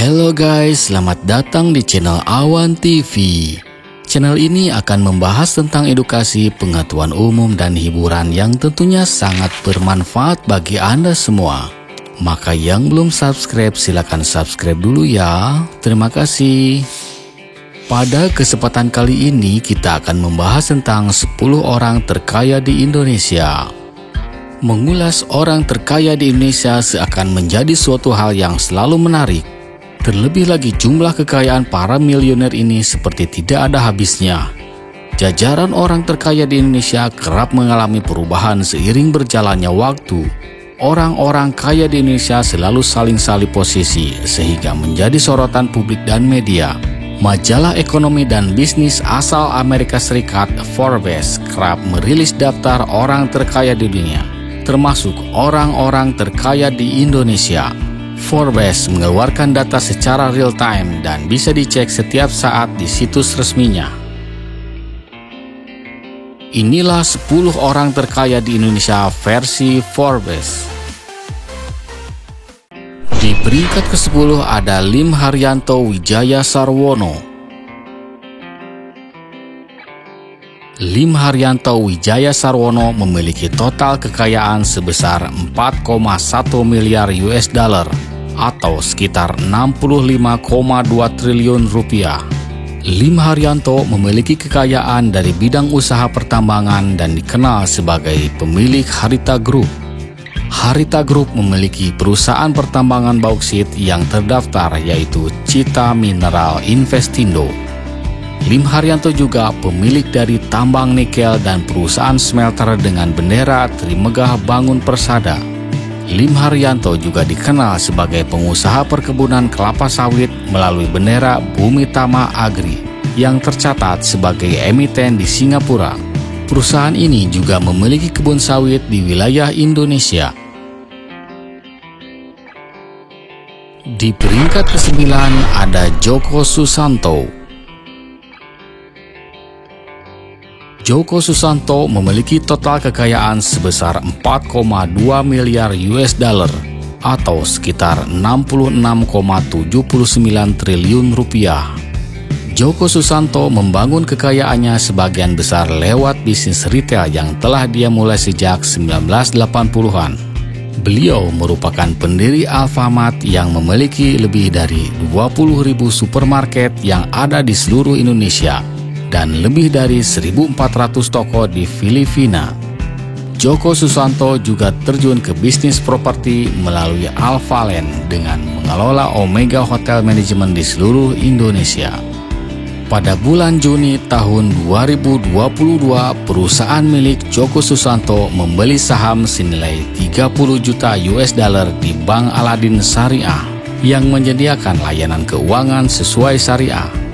Halo guys, selamat datang di channel Awan TV. Channel ini akan membahas tentang edukasi, pengetahuan umum, dan hiburan yang tentunya sangat bermanfaat bagi Anda semua. Maka yang belum subscribe, silakan subscribe dulu ya. Terima kasih. Pada kesempatan kali ini kita akan membahas tentang 10 orang terkaya di Indonesia. Mengulas orang terkaya di Indonesia seakan menjadi suatu hal yang selalu menarik. Terlebih lagi jumlah kekayaan para miliuner ini seperti tidak ada habisnya. Jajaran orang terkaya di Indonesia kerap mengalami perubahan seiring berjalannya waktu. Orang-orang kaya di Indonesia selalu saling salib posisi sehingga menjadi sorotan publik dan media. Majalah ekonomi dan bisnis asal Amerika Serikat Forbes kerap merilis daftar orang terkaya di dunia, termasuk orang-orang terkaya di Indonesia. Forbes mengeluarkan data secara real time dan bisa dicek setiap saat di situs resminya. Inilah 10 orang terkaya di Indonesia versi Forbes. Di peringkat ke-10 ada Lim Haryanto Wijaya Sarwono. Lim Haryanto Wijaya Sarwono memiliki total kekayaan sebesar 4,1 miliar US dollar atau sekitar 65,2 triliun rupiah. Lim Haryanto memiliki kekayaan dari bidang usaha pertambangan dan dikenal sebagai pemilik Harita Group. Harita Group memiliki perusahaan pertambangan bauksit yang terdaftar yaitu Cita Mineral Investindo. Lim Haryanto juga pemilik dari tambang nikel dan perusahaan smelter dengan bendera Trimegah Bangun Persada. Lim Haryanto juga dikenal sebagai pengusaha perkebunan kelapa sawit melalui bendera Bumi Tama Agri yang tercatat sebagai emiten di Singapura. Perusahaan ini juga memiliki kebun sawit di wilayah Indonesia. Di peringkat ke-9 ada Joko Susanto. Joko Susanto memiliki total kekayaan sebesar 4,2 miliar US dollar atau sekitar 66,79 triliun rupiah. Joko Susanto membangun kekayaannya sebagian besar lewat bisnis retail yang telah dia mulai sejak 1980-an. Beliau merupakan pendiri Alfamart yang memiliki lebih dari 20.000 supermarket yang ada di seluruh Indonesia dan lebih dari 1.400 toko di Filipina. Joko Susanto juga terjun ke bisnis properti melalui Alfalen dengan mengelola Omega Hotel Management di seluruh Indonesia. Pada bulan Juni tahun 2022, perusahaan milik Joko Susanto membeli saham senilai 30 juta US dollar di Bank Aladin Syariah yang menyediakan layanan keuangan sesuai syariah.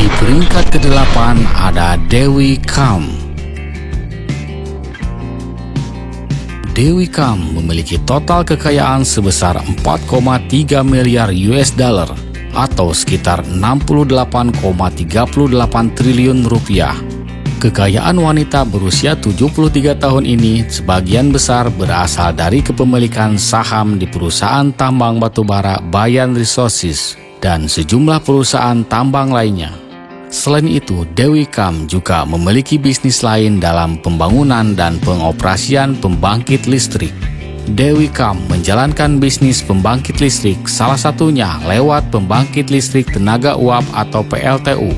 Di peringkat ke-8 ada Dewi Kam. Dewi Kam memiliki total kekayaan sebesar 4,3 miliar US dollar atau sekitar 68,38 triliun rupiah. Kekayaan wanita berusia 73 tahun ini sebagian besar berasal dari kepemilikan saham di perusahaan tambang batubara Bayan Resources dan sejumlah perusahaan tambang lainnya. Selain itu, Dewi Kam juga memiliki bisnis lain dalam pembangunan dan pengoperasian pembangkit listrik. Dewi Kam menjalankan bisnis pembangkit listrik, salah satunya lewat pembangkit listrik tenaga uap atau PLTU.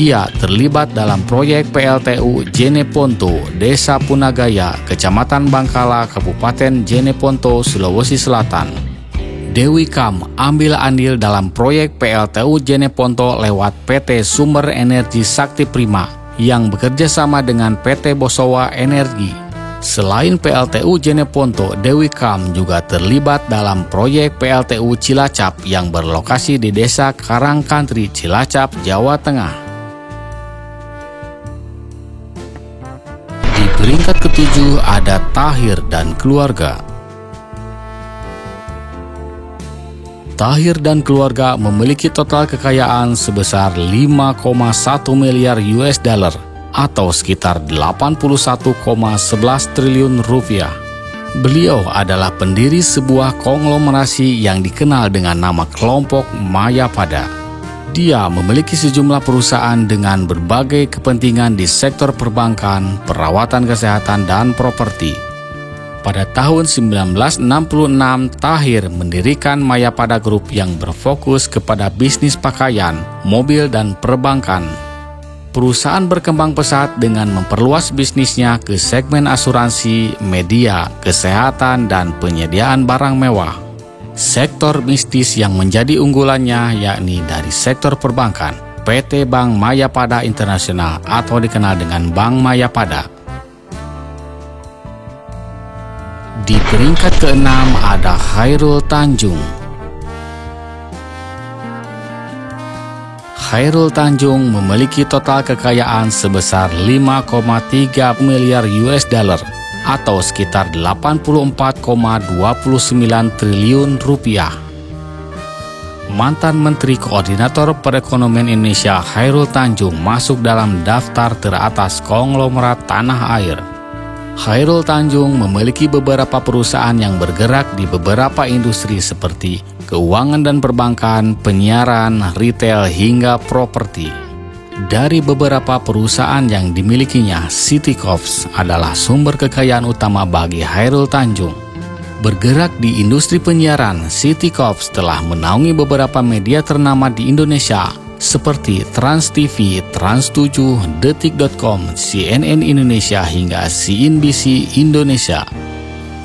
Ia terlibat dalam proyek PLTU Jeneponto, Desa Punagaya, Kecamatan Bangkala, Kabupaten Jeneponto, Sulawesi Selatan. Dewi Kam ambil andil dalam proyek PLTU Jeneponto lewat PT Sumber Energi Sakti Prima yang bekerja sama dengan PT Bosowa Energi. Selain PLTU Jeneponto, Dewi Kam juga terlibat dalam proyek PLTU Cilacap yang berlokasi di Desa Karangkantri, Cilacap, Jawa Tengah. Di peringkat ke-7 ada Tahir dan keluarga. Tahir dan keluarga memiliki total kekayaan sebesar 5,1 miliar US dollar atau sekitar 81,11 triliun rupiah. Beliau adalah pendiri sebuah konglomerasi yang dikenal dengan nama kelompok Mayapada. Dia memiliki sejumlah perusahaan dengan berbagai kepentingan di sektor perbankan, perawatan kesehatan, dan properti. Pada tahun 1966, Tahir mendirikan Mayapada Group yang berfokus kepada bisnis pakaian, mobil, dan perbankan. Perusahaan berkembang pesat dengan memperluas bisnisnya ke segmen asuransi, media, kesehatan, dan penyediaan barang mewah. Sektor mistis yang menjadi unggulannya yakni dari sektor perbankan, PT Bank Mayapada Internasional atau dikenal dengan Bank Mayapada. Di peringkat ke-6 ada Khairul Tanjung. Khairul Tanjung memiliki total kekayaan sebesar 5,3 miliar US dollar atau sekitar 84,29 triliun rupiah. Mantan Menteri Koordinator Perekonomian Indonesia Khairul Tanjung masuk dalam daftar teratas konglomerat tanah air. Khairul Tanjung memiliki beberapa perusahaan yang bergerak di beberapa industri seperti keuangan dan perbankan, penyiaran, retail, hingga properti. Dari beberapa perusahaan yang dimilikinya, City Corps adalah sumber kekayaan utama bagi Khairul Tanjung. Bergerak di industri penyiaran, City Corps telah menaungi beberapa media ternama di Indonesia seperti Trans TV, Trans 7, Detik.com, CNN Indonesia, hingga CNBC Indonesia.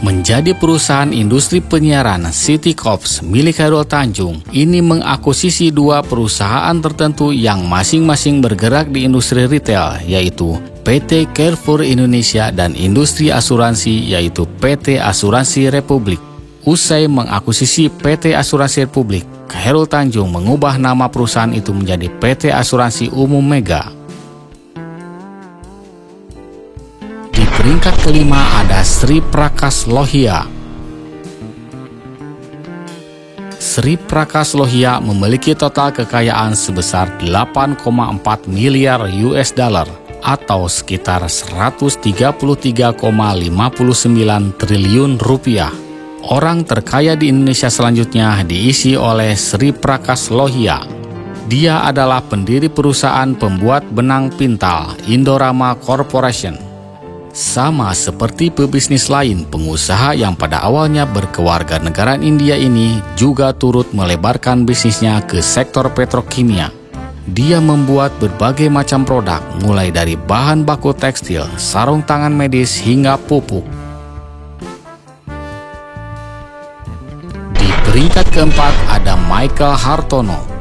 Menjadi perusahaan industri penyiaran, City Corps milik Khairul Tanjung ini mengakuisisi dua perusahaan tertentu yang masing-masing bergerak di industri retail, yaitu PT Carrefour Indonesia dan industri asuransi, yaitu PT Asuransi Republik. Usai mengakuisisi PT Asuransi Republik, Khairul Tanjung mengubah nama perusahaan itu menjadi PT Asuransi Umum Mega. Di peringkat kelima ada Sri Prakas Lohia. Sri Prakas Lohia memiliki total kekayaan sebesar 8,4 miliar US dollar atau sekitar 133,59 triliun rupiah. Orang terkaya di Indonesia selanjutnya diisi oleh Sri Prakas Lohia. Dia adalah pendiri perusahaan pembuat benang pintal Indorama Corporation. Sama seperti pebisnis lain, pengusaha yang pada awalnya berkewarganegaraan India ini juga turut melebarkan bisnisnya ke sektor petrokimia. Dia membuat berbagai macam produk, mulai dari bahan baku tekstil, sarung tangan medis, hingga pupuk. Di peringkat keempat ada Michael Hartono.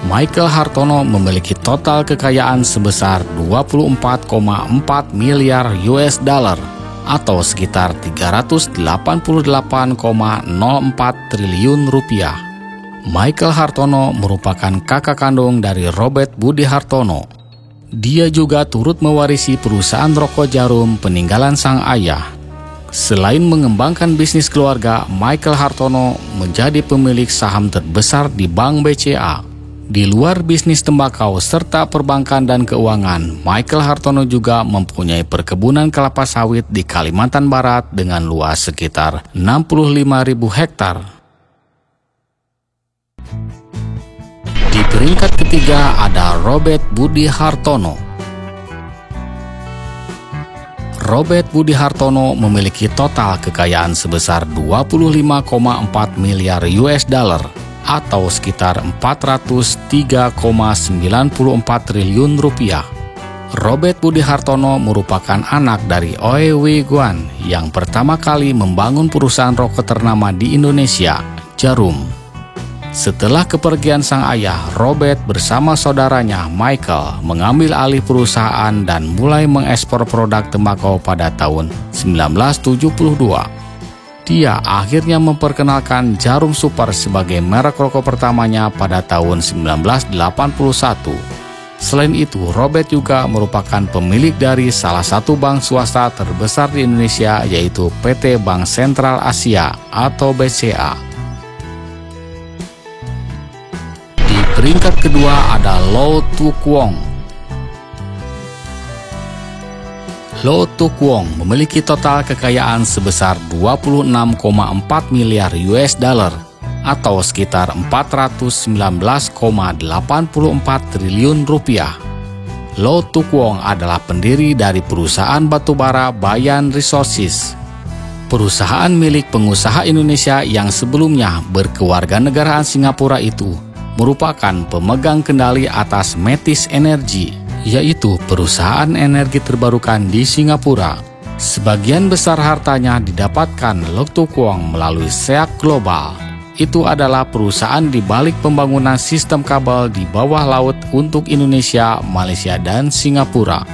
Michael Hartono memiliki total kekayaan sebesar 24,4 miliar US dollar atau sekitar 388,04 triliun rupiah. Michael Hartono merupakan kakak kandung dari Robert Budi Hartono. Dia juga turut mewarisi perusahaan rokok Jarum peninggalan sang ayah. Selain mengembangkan bisnis keluarga, Michael Hartono menjadi pemilik saham terbesar di Bank BCA. Di luar bisnis tembakau serta perbankan dan keuangan, Michael Hartono juga mempunyai perkebunan kelapa sawit di Kalimantan Barat dengan luas sekitar 65.000 hektar. Di peringkat ketiga ada Robert Budi Hartono. Robert Budi Hartono memiliki total kekayaan sebesar 25,4 miliar US dollar atau sekitar 403,94 triliun rupiah. Robert Budi Hartono merupakan anak dari Oe Wei Guan yang pertama kali membangun perusahaan rokok ternama di Indonesia, Jarum. Setelah kepergian sang ayah, Robert bersama saudaranya Michael mengambil alih perusahaan dan mulai mengekspor produk tembakau pada tahun 1972. Dia akhirnya memperkenalkan Jarum Super sebagai merek rokok pertamanya pada tahun 1981. Selain itu, Robert juga merupakan pemilik dari salah satu bank swasta terbesar di Indonesia, yaitu PT Bank Sentral Asia atau BCA. Di peringkat kedua ada Lau Tu Kwong. Lo Tuk Wong memiliki total kekayaan sebesar 26,4 miliar US dollar atau sekitar 419,84 triliun rupiah. Lo Tuk Wong adalah pendiri dari perusahaan batubara Bayan Resources, perusahaan milik pengusaha Indonesia yang sebelumnya berkewarganegaraan Singapura itu merupakan pemegang kendali atas Metis Energy, yaitu perusahaan energi terbarukan di Singapura. Sebagian besar hartanya didapatkan Lo Tuk Wong melalui SEAC Global. Itu adalah perusahaan di balik pembangunan sistem kabel di bawah laut untuk Indonesia, Malaysia, dan Singapura.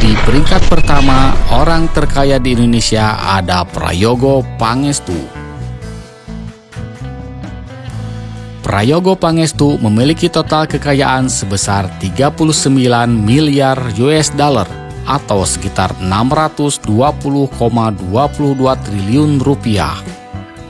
Di peringkat pertama, orang terkaya di Indonesia ada Prayogo Pangestu. Prayogo Pangestu memiliki total kekayaan sebesar 39 miliar US dollar atau sekitar 620,22 triliun rupiah.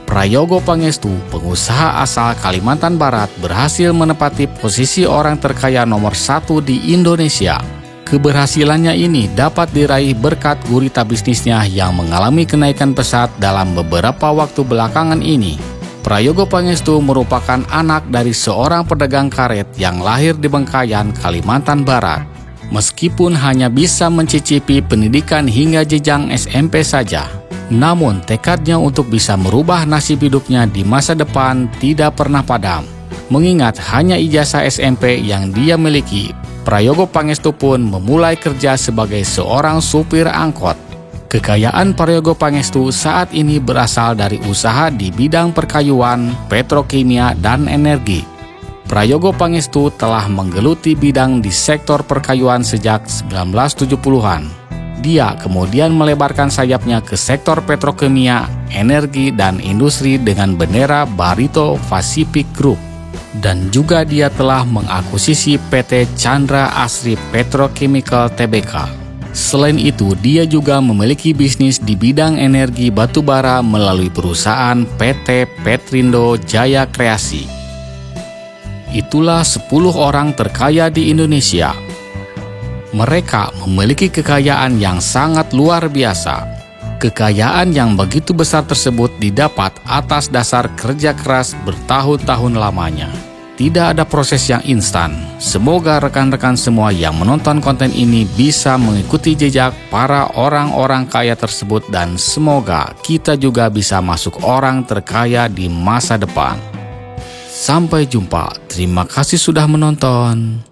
Prayogo Pangestu, pengusaha asal Kalimantan Barat, berhasil menempati posisi orang terkaya nomor 1 di Indonesia. Keberhasilannya ini dapat diraih berkat gurita bisnisnya yang mengalami kenaikan pesat dalam beberapa waktu belakangan ini. Prayogo Pangestu merupakan anak dari seorang pedagang karet yang lahir di Bengkayan, Kalimantan Barat. Meskipun hanya bisa mencicipi pendidikan hingga jenjang SMP saja, namun tekadnya untuk bisa merubah nasib hidupnya di masa depan tidak pernah padam. Mengingat hanya ijazah SMP yang dia miliki, Prayogo Pangestu pun memulai kerja sebagai seorang supir angkot. Kekayaan Prayogo Pangestu saat ini berasal dari usaha di bidang perkayuan, petrokimia, dan energi. Prayogo Pangestu telah menggeluti bidang di sektor perkayuan sejak 1970-an. Dia kemudian melebarkan sayapnya ke sektor petrokimia, energi, dan industri dengan bendera Barito Pacific Group. Dan juga dia telah mengakuisisi PT Chandra Asri Petrochemical Tbk. Selain itu, dia juga memiliki bisnis di bidang energi batubara melalui perusahaan PT Petrindo Jaya Kreasi. Itulah 10 orang terkaya di Indonesia. Mereka memiliki kekayaan yang sangat luar biasa. Kekayaan yang begitu besar tersebut didapat atas dasar kerja keras bertahun-tahun lamanya. Tidak ada proses yang instan. Semoga rekan-rekan semua yang menonton konten ini bisa mengikuti jejak para orang-orang kaya tersebut dan semoga kita juga bisa masuk orang terkaya di masa depan. Sampai jumpa. Terima kasih sudah menonton.